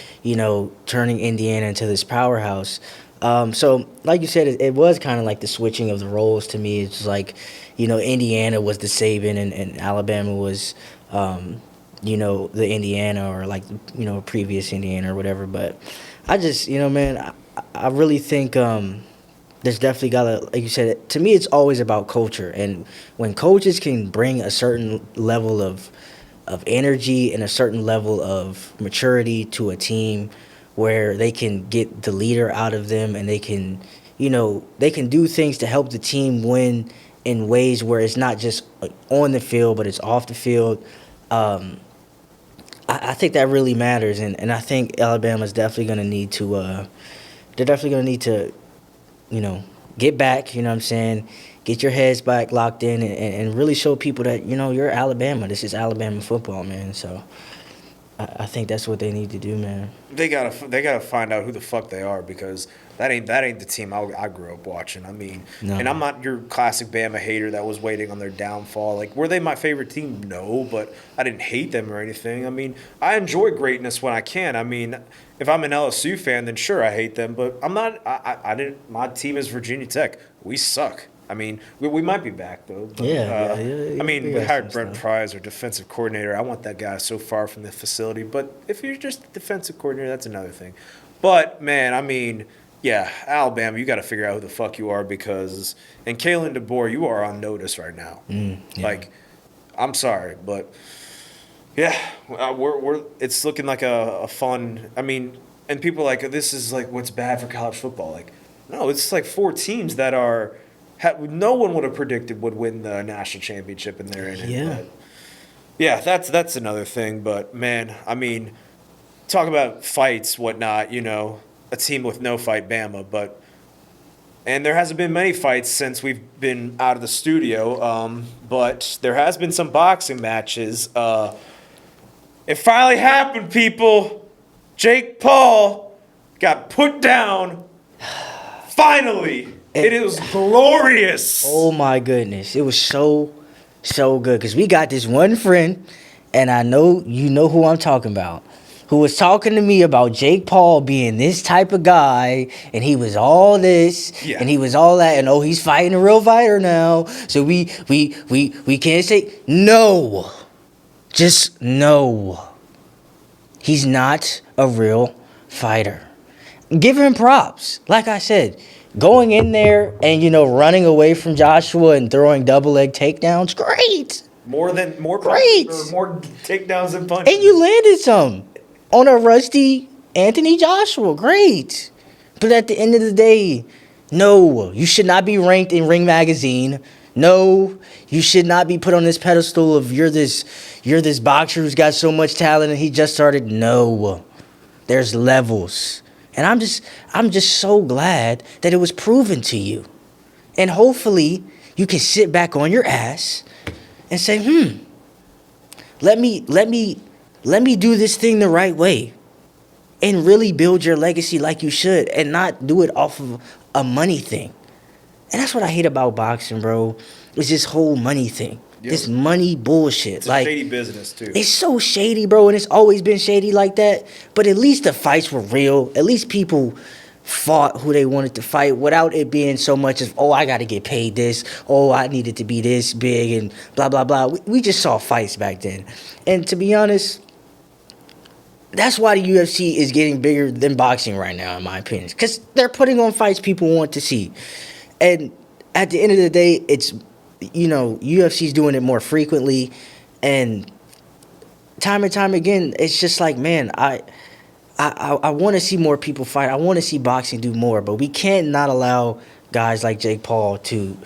turning Indiana into this powerhouse. So, like you said, it was kind of like the switching of the roles to me. It's like, Indiana was the Saban and Alabama was, the Indiana or like, previous Indiana or whatever. But I just, man, I really think there's definitely like you said, to me, it's always about culture. And when coaches can bring a certain level of energy and a certain level of maturity to a team where they can get the leader out of them and they can do things to help the team win in ways where it's not just on the field, but it's off the field. I think that really matters, and I think Alabama's definitely going to need to get back, you know what I'm saying? Get your heads back locked in and really show people that, you're Alabama. This is Alabama football, man. So I think that's what they need to do, man. They gotta find out who the fuck they are, because that ain't the team I grew up watching. I mean, No. And I'm not your classic Bama hater that was waiting on their downfall. Like, were they my favorite team? No, but I didn't hate them or anything. I mean, I enjoy greatness when I can. I mean, if I'm an LSU fan, then sure, I hate them, but I'm not. I didn't. My team is Virginia Tech. We suck. I mean, we might be back, though. But, Yeah. I mean, we we got hired some Brent stuff. Pryce, our defensive coordinator. I want that guy so far from the facility. But if you're just defensive coordinator, that's another thing. But, man, I mean, yeah, Alabama, you got to figure out who the fuck you are, because – and Kalen DeBoer, you are on notice right now. Yeah. Like, I'm sorry, but, yeah, we're it's looking like a fun – I mean, and people are like, this is, like, what's bad for college football. Like, no, it's like 4 teams that are – no one would have predicted would win the national championship, and they're in it. Yeah. But yeah, that's another thing. But man, I mean, talk about fights, whatnot. A team with no fight, Bama. And there hasn't been many fights since we've been out of the studio. But there has been some boxing matches. It finally happened, people. Jake Paul got put down. Finally. It was glorious. Oh my goodness, it was so good, because we got this one friend, and I know you know who I'm talking about, who was talking to me about Jake Paul being this type of guy, and he was all this, and he was all that, and he's fighting a real fighter now. So we can't say no, just no. He's not a real fighter. Give him props, like I said. Going in there and, running away from Joshua and throwing double leg takedowns, great. More Great. more takedowns than punches. And you landed some on a rusty Anthony Joshua, great. But at the end of the day, no, you should not be ranked in Ring Magazine. No, you should not be put on this pedestal of you're this boxer who's got so much talent and he just started. No, there's levels. And I'm just so glad that it was proven to you. And hopefully you can sit back on your ass and say, let me do this thing the right way and really build your legacy like you should, and not do it off of a money thing. And that's what I hate about boxing, bro. It's this whole money thing. Yep. This money bullshit. It's a shady business, too. It's so shady, bro, and it's always been shady like that. But at least the fights were real. At least people fought who they wanted to fight without it being so much of, I got to get paid this. I needed to be this big and blah, blah, blah. We just saw fights back then. And to be honest, that's why the UFC is getting bigger than boxing right now, in my opinion. Because they're putting on fights people want to see. And at the end of the day, it's, UFC's doing it more frequently, and time again, it's just like, man, I want to see more people fight. I want to see boxing do more, but we can't not allow guys like Jake Paul to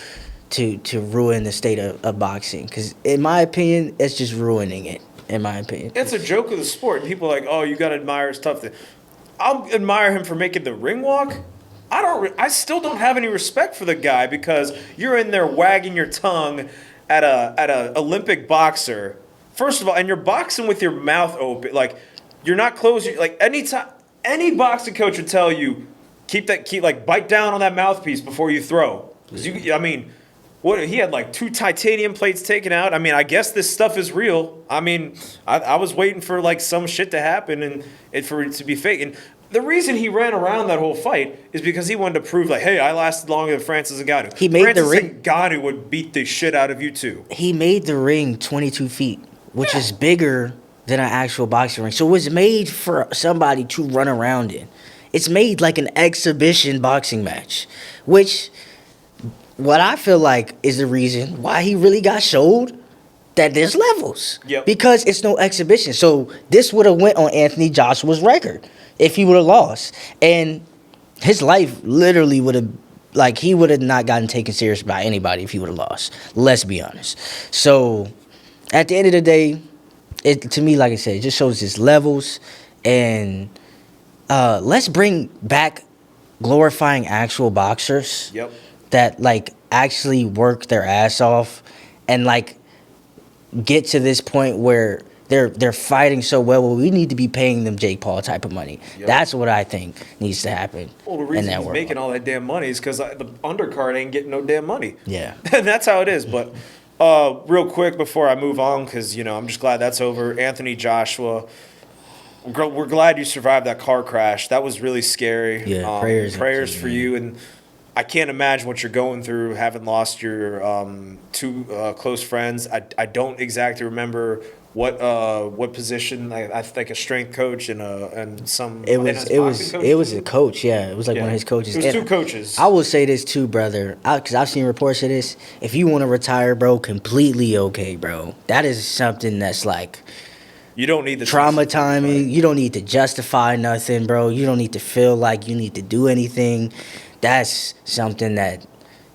ruin the state of boxing. Because in my opinion, it's just ruining it. In my opinion, It's a joke of the sport. People are like, oh, you gotta admire his tough thing. I'll admire him for making the ring walk. I still don't have any respect for the guy because you're in there wagging your tongue at a Olympic boxer. First of all, and you're boxing with your mouth open, like you're not closing. Like any boxing coach would tell you, bite down on that mouthpiece before you throw. 'Cause what he had like 2 titanium plates taken out. I mean, I guess this stuff is real. I mean, I was waiting for like some shit to happen and for it to be fake. And the reason he ran around that whole fight is because he wanted to prove like, hey, I lasted longer than Francis Ngannou. He made the ring. Francis Ngannou would beat the shit out of you too. He made the ring 22 feet, which is bigger than an actual boxing ring. So it was made for somebody to run around in. It's made like an exhibition boxing match, which what I feel like is the reason why he really got showed that there's levels. Yep. Because it's no exhibition. So this would have went on Anthony Joshua's record if he would have lost. And his life literally would have, like, he would have not gotten taken serious by anybody if he would have lost. Let's be honest. So at the end of the day, to me, like I said, it just shows his levels. And let's bring back glorifying actual boxers. Yep. That like actually work their ass off and like get to this point where they're fighting so well we need to be paying them Jake Paul type of money. Yep. That's what I think needs to happen. Well, the reason he's making all that damn money is because the undercard ain't getting no damn money. Yeah. And that's how it is. But real quick before I move on, because I'm just glad that's over. Anthony Joshua, we're glad you survived that car crash. That was really scary. Yeah, prayers for you. And I can't imagine what you're going through, having lost your 2 close friends. I don't exactly remember what position. I think a strength coach and some. It was a coach. Yeah, it was like one of his coaches. It was 2 coaches. I will say this too, brother, because I've seen reports of this. If you want to retire, bro, completely okay, bro. That is something that's like. You don't need the trauma timing. You don't need to justify nothing, bro. You don't need to feel like you need to do anything. That's something that,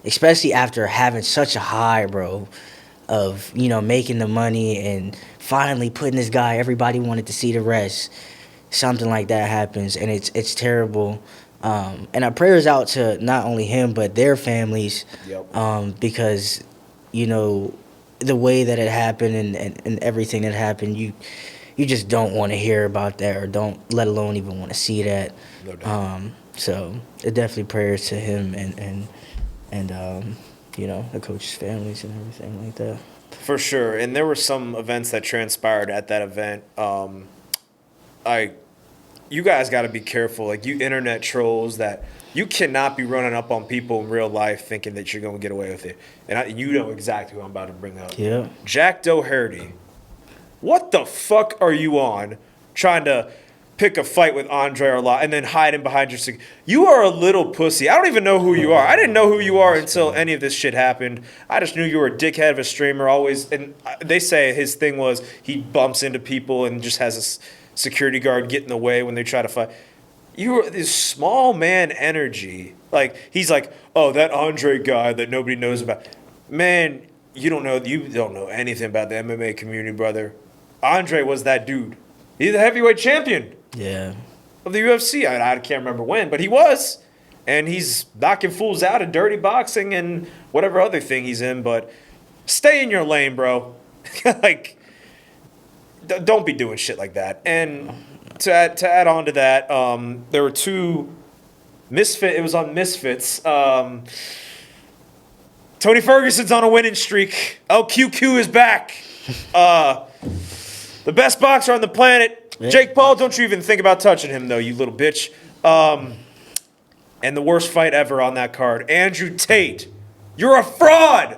especially after having such a high, bro, of, making the money and finally putting this guy, everybody wanted to see the rest. Something like that happens, and it's terrible. And our prayers out to not only him, but their families. Yep. Because, the way that it happened and everything that happened, you just don't want to hear about that or don't, let alone even want to see that. No doubt. So definitely prayers to him and the coach's families and everything like that. For sure. And there were some events that transpired at that event. You guys got to be careful. Like, you internet trolls, that you cannot be running up on people in real life thinking that you're going to get away with it. And you know exactly who I'm about to bring up. Yeah. Jack Doherty. What the fuck are you on trying to pick a fight with Andre Arlotte and then hiding behind your... You are a little pussy. I don't even know who you are. I didn't know who you are until any of this shit happened. I just knew you were a dickhead of a streamer always. And they say his thing was he bumps into people and just has a security guard get in the way when they try to fight. You are this small man energy. Like, he's like, oh, that Andre guy that nobody knows about. Man, you don't know anything about the MMA community, brother. Andre was that dude. He's the heavyweight champion. Yeah. Of the UFC. I can't remember when, but he was. And he's knocking fools out in dirty boxing and whatever other thing he's in. But stay in your lane, bro. Like, don't be doing shit like that. And to add on to that, there were 2 it was on Misfits. Tony Ferguson's on a winning streak. LQQ is back. The best boxer on the planet. Yeah. Jake Paul, don't you even think about touching him, though, you little bitch. And the worst fight ever on that card. Andrew Tate, you're a fraud.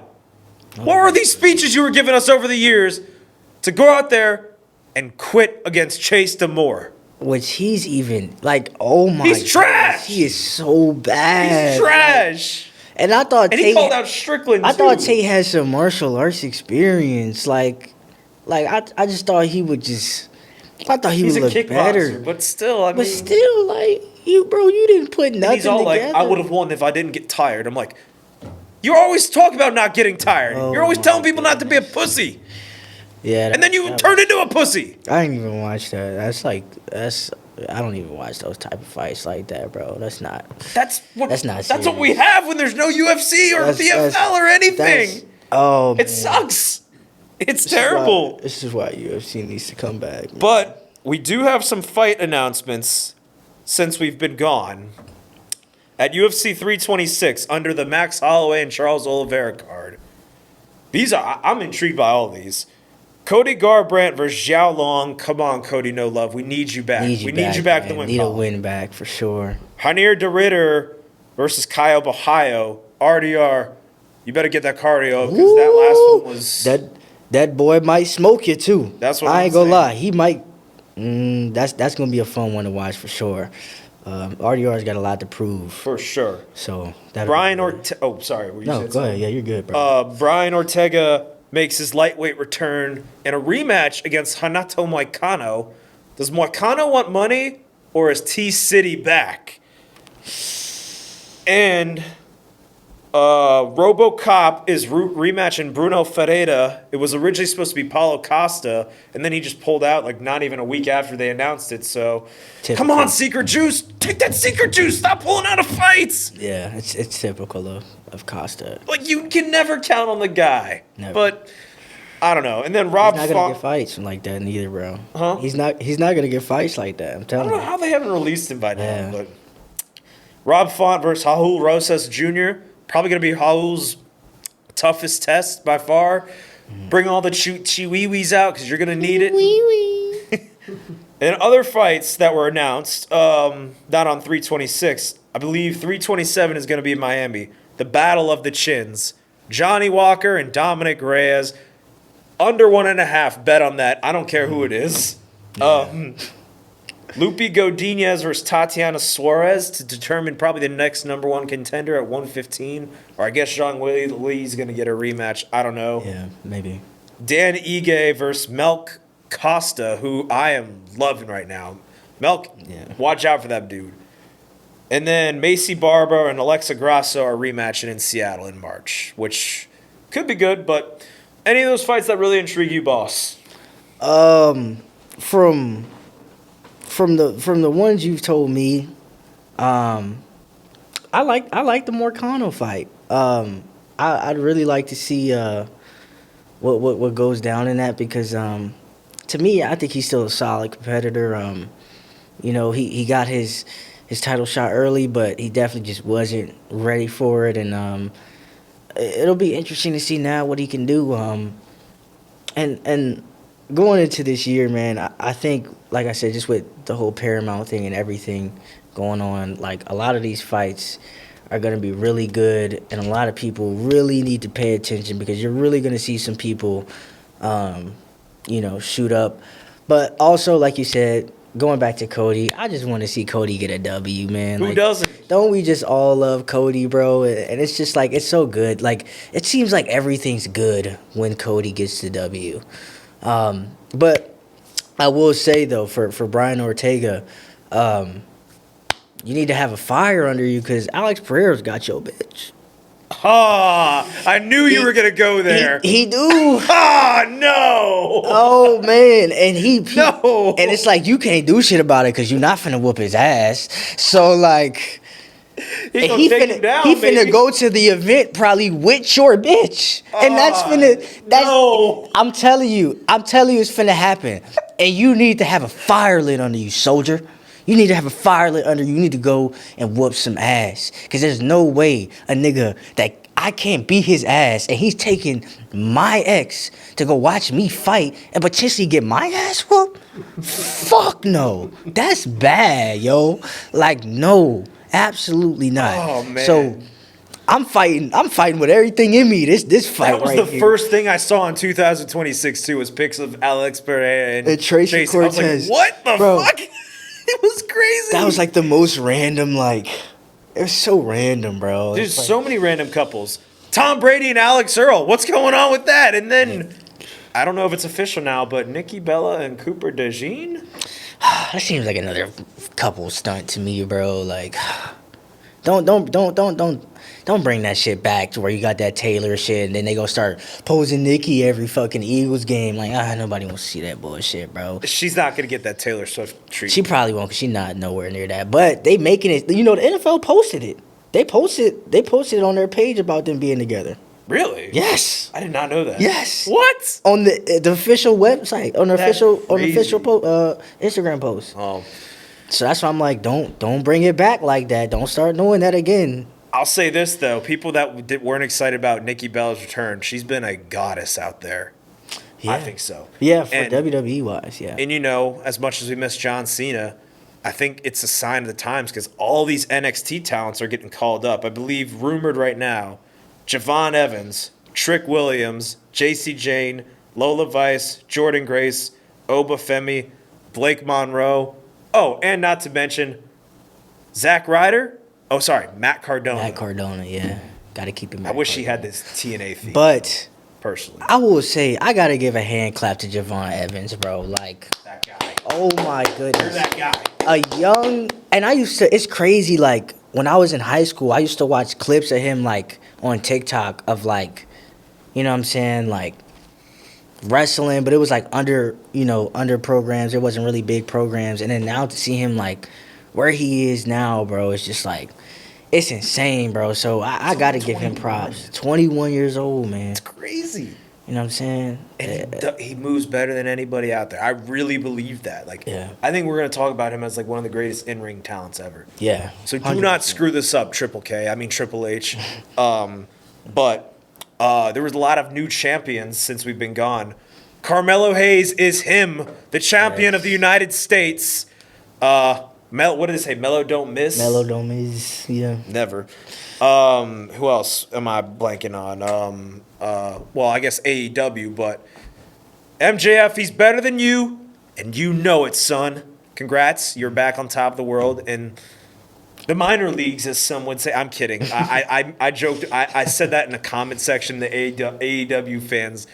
What were these speeches you were giving us over the years to go out there and quit against Chase Damore? Which he's even, like, oh my He's trash. He is so bad. He's trash. And I thought And he called out Strickland, I too. thought Tate had some martial arts experience. I just thought he would just. I thought he He's a would look better. kickboxer, but still, I mean. But still, like you didn't put nothing And he's all together. like, I would have won if I didn't get tired. I'm like, you always talk about not getting tired. Oh You're always my telling people not to be a pussy. Yeah. And then you turn into a pussy. I didn't even watch that. I don't even watch those type of fights like that, bro. That's not That's what serious. we have when there's no UFC or PFL or anything. Oh, It sucks. It's terrible. This is why UFC needs to come back. Man. But we do have some fight announcements since we've been gone. At UFC 326, under the Max Holloway and Charles Oliveira card. I'm intrigued by all these. Cody Garbrandt versus Xiao Long. Come on, Cody, no love. We need you back. We need you back to win. Need a win back for sure. Hanir de Ritter versus Kyle Bahayo. RDR, you better get that cardio because that last one was... That boy might smoke you too. That's what I I'm ain't gonna saying. lie. He might. That's gonna be a fun one to watch for sure. RDR's got a lot to prove. For sure. So Brian Ortega... Oh, sorry. No, go ahead. Yeah, you're good, bro. Brian Ortega makes his lightweight return in a rematch against Hanato Moicano. Does Moicano want money or is T-City back? And RoboCop is rematching Bruno Ferreira. It was originally supposed to be Paulo Costa, and then he just pulled out like not even a week after they announced it. So, Typical. Come on, Secret Juice. Take that Secret Juice. Stop pulling out of fights. Yeah, it's typical of Costa. Like, you can never count on the guy. Never. But, I don't know. And then Rob He's not gonna Font... get fights like that neither, bro. Huh? He's not gonna get fights like that. I'm I telling don't know you. how they haven't released him by now, Yeah. but... Rob Font versus Raul Rosas Jr. Probably going to be Raul's toughest test by far. Bring all the chihuihuis out because you're going to need it. And other fights that were announced, not on 326, I believe 327 is going to be in Miami. The Battle of the Chins. Johnny Walker and Dominic Reyes. Under 1.5, bet on that. I don't care who it is. Lupe Godinez versus Tatiana Suarez to determine probably the next number one contender at 115. Or I guess Zhang Weili's going to get a rematch. I don't know. Yeah, maybe. Dan Ige versus Melk Costa, who I am loving right now. Melk, watch out for that dude. And then Macy Barber and Alexa Grasso are rematching in Seattle in March, which could be good, but any of those fights that really intrigue you, boss? From the ones you've told me, I like the Moicano fight. I'd really like to see what goes down in that because to me I think he's still a solid competitor. He got his title shot early, but he definitely just wasn't ready for it, and it'll be interesting to see now what he can do. And going into this year, man, I think, like I said, just with the whole Paramount thing and everything going on, like a lot of these fights are going to be really good, and a lot of people really need to pay attention because you're really going to see some people, shoot up. But also, like you said, going back to Cody, I just want to see Cody get a W, man. Who doesn't? Don't we just all love Cody, bro? And it's just like, it's so good. Like, it seems like everything's good when Cody gets the W. But I will say, though, for Brian Ortega, you need to have a fire under you because Alex Pereira's got your bitch. I knew you were going to go there. He do. No. Oh, man. And No. And it's like, you can't do shit about it because you're not finna whoop his ass. So, like... He gonna take him down, he finna baby. go to the event probably with your bitch. And that's no. I'm telling you it's finna happen. And you need to have a fire lit under you, soldier. You need to have a fire lit under you. You need to go and whoop some ass. Because there's no way a nigga that I can't beat his ass and he's taking my ex to go watch me fight and potentially get my ass whooped? Fuck no. That's bad, yo. Like, no. Absolutely not. Oh, man. So I'm fighting with everything in me. This fight That was right the here. first thing I saw in 2026 too, was pics of Alex Pereira and Tracy Jason. I was Cortez. like, what the Bro, fuck? It was crazy. That was like the most random, like, It's so random, bro. There's It's like, so many random couples. Tom Brady and Alex Earl. What's going on with that? And then, I don't know if it's official now, but Nikki Bella and Cooper DeJean? that seems like another couple stunt to me, bro. Like, don't bring that shit back to where you got that Taylor shit, and then they gonna start posing Nikki every fucking Eagles game. Like, nobody wants to see that bullshit, bro. She's not going to get that Taylor Swift treatment. She probably won't, cause she not nowhere near that. But they making it. You know, the NFL posted it. They posted on their page about them being together. Really? Yes. I did not know that. Yes. What? On the official website, on the That's official crazy. Instagram post. Oh, So that's why I'm like, don't bring it back like that. Don't start doing that again. I'll say this, though. People that weren't excited about Nikki Bella's return, she's been a goddess out there. Yeah. I think so. Yeah, for And- WWE wise, yeah. And, you know, as much as we miss John Cena, I think it's a sign of the times because all these NXT talents are getting called up. I believe, rumored right now, Javon Evans, Trick Williams, JC Jane, Lola Vice, Jordan Grace, Oba Femi, Blake Monroe. Oh, and not to mention Zack Ryder. Oh, sorry, Matt Cardona. Matt Cardona, yeah. Got to keep him. I wish he had this TNA theme. But personally, I will say, I got to give a hand clap to Javon Evans, bro. Like, that guy. oh my You're goodness. that guy. A young, and I used to, it's crazy, like, when I was in high school, I used to watch clips of him, like, on TikTok of, like, you know what I'm saying, like, wrestling, but it was, like, under programs. It wasn't really big programs. And then now to see him, like, where he is now, bro, it's just, like, it's insane, bro. So I got to give him props. 21 years old, man. It's crazy. You know what I'm saying? And he moves better than anybody out there. I really believe that. Like, Yeah. I think we're going to talk about him as like one of the greatest in-ring talents ever. Yeah. So do not 100%. screw this up, Triple K. I mean Triple H. But there was a lot of new champions since we've been gone. Carmelo Hayes is him, the champion of the United States. What did it say? Mello don't miss. Mellow Dome is, yeah. Never. Who else am I blanking on? Well, I guess AEW, but MJF, he's better than you, and you know it, son. Congrats, you're back on top of the world. And the minor leagues, as some would say. I'm kidding. I joked. I said that in the comment section. The AEW fans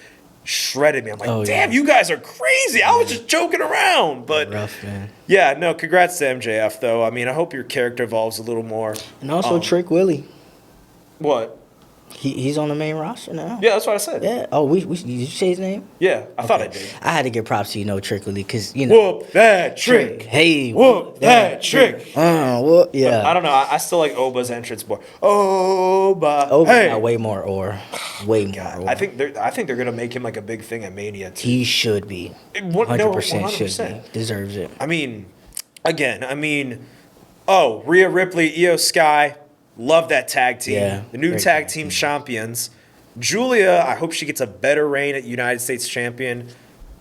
shredded me. I'm like, Oh, damn, yeah. you guys are crazy. I was just joking around. But Rough, man. yeah, no, congrats to MJF, though. I mean, I hope your character evolves a little more. And also Trick Willie. What? He's on the main roster now. Yeah, that's what I said. Yeah. Oh, did you say his name? Yeah, I thought I did. I had to give props to, Trick Willie, because, you know. Whoop that trick. Hey. Whoop that trick. Well, yeah. I don't know. I still like Oba's entrance more. Oba. Over Hey. way more or. Way more or. I think they're gonna make him like a big thing at Mania too. He should be. What- 100% no, should 100%. be. Deserves it. I mean, Rhea Ripley, Io Sky, love that tag team. Yeah, The new great tag tag team team. champions. Julia, I hope she gets a better reign at United States champion,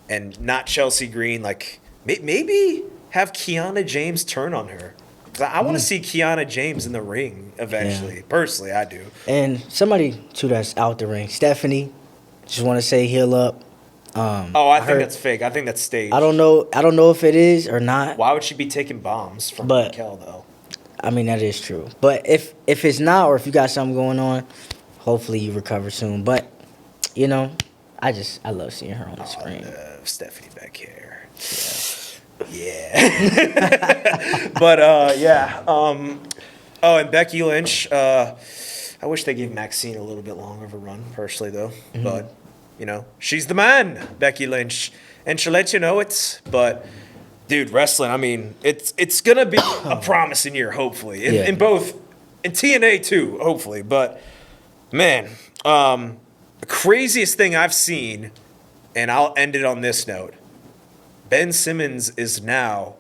and not Chelsea Green. Like maybe have Kiana James turn on her. 'Cause I want to see Kiana James in the ring eventually. Yeah. Personally, I do. And somebody, too, that's out the ring. Stephanie, just want to say heal up. I think that's fake. I think that's staged. I don't know if it is or not. Why would she be taking bombs from But- Raquel though? I mean, that is true. But if it's not, or if you got something going on, hopefully you recover soon. But, I love seeing her on the screen. Stephanie back here. Yeah. But yeah. And Becky Lynch. I wish they gave Maxine a little bit longer of a run, personally though. Mm-hmm. But she's the man, Becky Lynch, and she'll let you know it. But dude, wrestling. I mean, it's gonna be a promising year, hopefully, Yeah. in both in TNA too, hopefully. But man, the craziest thing I've seen, and I'll end it on this note. Ben Simmons is now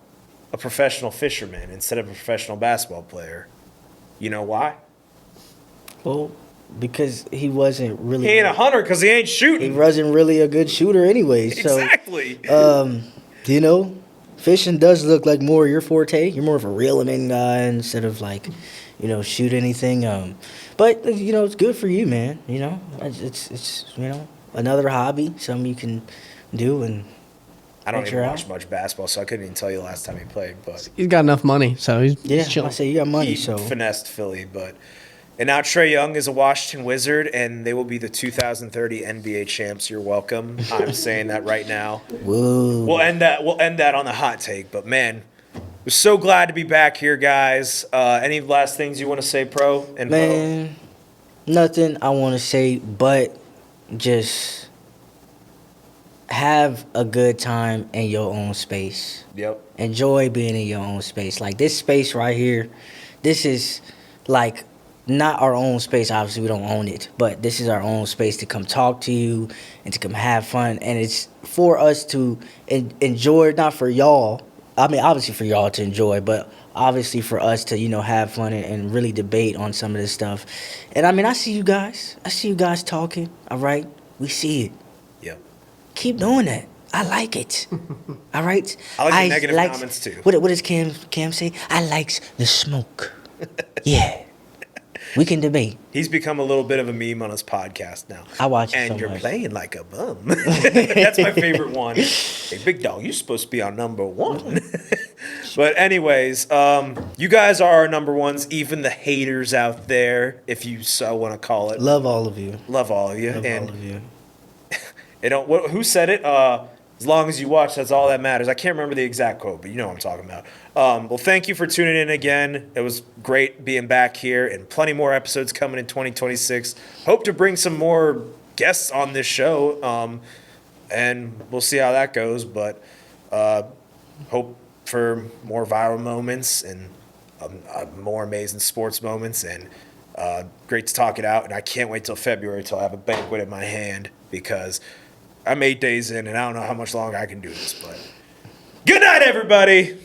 a professional fisherman instead of a professional basketball player. You know why? Well, because he wasn't really. He ain't a hunter because he ain't He shooting. wasn't really a good shooter anyway. So, Exactly. fishing does look like more your forte. You're more of a reeling in guy instead of like, shoot anything. But it's good for you, man. It's another hobby, something you can do, and I don't venture even out. watch much basketball, so I couldn't even tell you the last time he played. But He's got enough money, so he's Yeah, chilling. I say you got money, he so finessed Philly. And now Trae Young is a Washington Wizard, and they will be the 2030 NBA champs. You're welcome. I'm saying that right now. whoa. We'll end that on the hot take. But man, we're so glad to be back here, guys. Any last things you want to say, Pro and Man, nothing I want to say, but just have a good time in your own space. Pro? Yep. Enjoy being in your own space. Like this space right here, this is like not our own space. Obviously, we don't own it, but this is our own space to come talk to you and to come have fun. And it's for us to enjoy, not for y'all. I mean, obviously for y'all to enjoy, but obviously for us to, have fun and really debate on some of this stuff. And I mean, I see you guys. I see you guys talking. All right. We see it. Yep. Keep doing that. I like it. All right. I like the negative comments, too. What does Cam say? I likes the smoke. Yeah. We can debate. He's become a little bit of a meme on his podcast now. I watch it And so you're much. playing like a bum. That's my favorite one. Hey, big dog, you're supposed to be our number one. But anyways, you guys are our number ones, even the haters out there, if you so want to call it. Love all of you. Love all of you. Love And all of you. who said it? As long as you watch, that's all that matters. I can't remember the exact quote, but you know what I'm talking about. Well, thank you for tuning in again. It was great being back here, and plenty more episodes coming in 2026. Hope to bring some more guests on this show, and we'll see how that goes. But hope for more viral moments and more amazing sports moments, and great to talk it out. And I can't wait till February till I have a banquet in my hand, because I'm 8 days in, and I don't know how much longer I can do this. But good night, everybody.